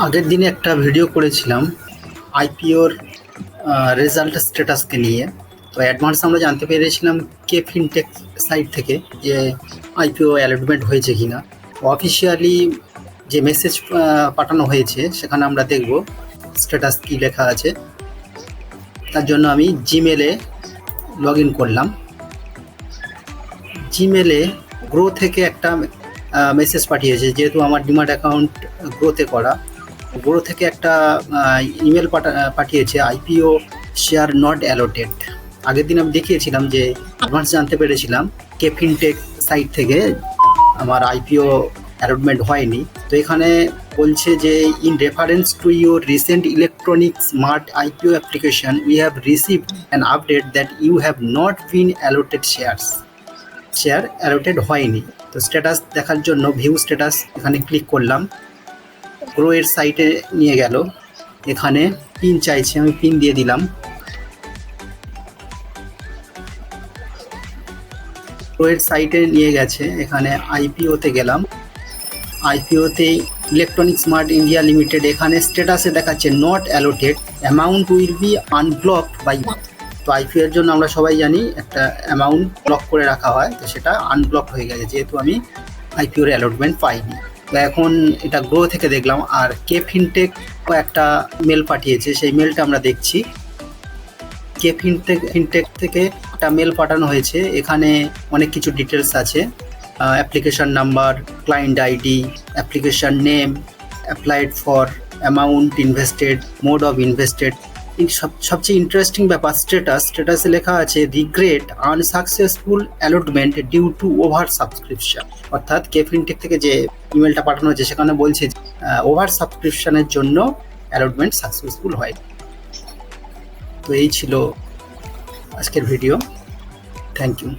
আগের দিনে একটা ভিডিও করেছিলাম আইপিওর রেজাল্ট স্ট্যাটাসকে নিয়ে। তো অ্যাডভান্স আমরা জানতে পেরেছিলাম KFINTECH সাইট থেকে যে আইপিও অ্যালটমেন্ট হয়েছে কিনা। অফিসিয়ালি যে মেসেজ পাঠানো হয়েছে সেখানে আমরা দেখব স্ট্যাটাস কী লেখা আছে। তার জন্য আমি জিমেলে লগ ইন করলাম। জিমেলে গ্রো থেকে একটা মেসেজ পাঠিয়েছে, যেহেতু আমার ডিমাট অ্যাকাউন্ট গ্রোতে করা। গ্রো থেকে একটা ইমেল পাঠিয়েছে, আইপিও শেয়ার নট অ্যালোটেড। আগের দিন আমি দেখিয়েছিলাম যে অ্যাডভান্স জানতে পেরেছিলাম KFINTECH সাইট থেকে আমার আইপিও অ্যালটমেন্ট হয়নি। তো এখানে বলছে যে in reference to your recent electronic smart IPO application we have received an update that you have not been allotted share allotted হয়নি। তো স্ট্যাটাস দেখার জন্য ভিউ স্ট্যাটাস এখানে ক্লিক করলাম। গ্রো এর সাইটে নিয়ে গেল। এখানে পিন চাইছে, আমি পিন দিয়ে দিলাম। গ্রো এর সাইটে নিয়ে গেছে। এখানে আইপিওতে গেলাম। আইপিওতে ইলেকট্রনিক স্মার্ট ইন্ডিয়া লিমিটেড, এখানে স্ট্যাটাসে দেখাচ্ছে not allotted, amount will be unblocked by. তো আইপিও এর জন্য আমরা সবাই জানি একটা অ্যামাউন্ট ব্লক করে রাখা হয়, তো সেটা আনব্লক হয়ে গেছে যেহেতু আমি আইপিওর অ্যালটমেন্ট পাইনি। তো এখন এটা গ্রো থেকে দেখলাম। আর KFINTECH একটা মেল পাঠিয়েছে, সেই মেলটা আমরা দেখছি। KFINTECH থেকে একটা মেল পাঠানো হয়েছে। এখানে অনেক কিছু ডিটেলস আছে, application number, client ID, application name, applied for, amount invested, mode of invested. সবচেয়ে ইন্টারেস্টিং ব্যাপার স্ট্যাটাসে লেখা আছে regret unsuccessful allotment due to over subscription. অর্থাৎ KFINTECH থেকে যে ইমেলটা পাঠানো হয়েছে সেখানে বলছে ওভার সাবস্ক্রিপশনের জন্য অ্যালটমেন্ট সাকসেসফুল হয়। তো এই ছিল আজকের ভিডিও। Thank you.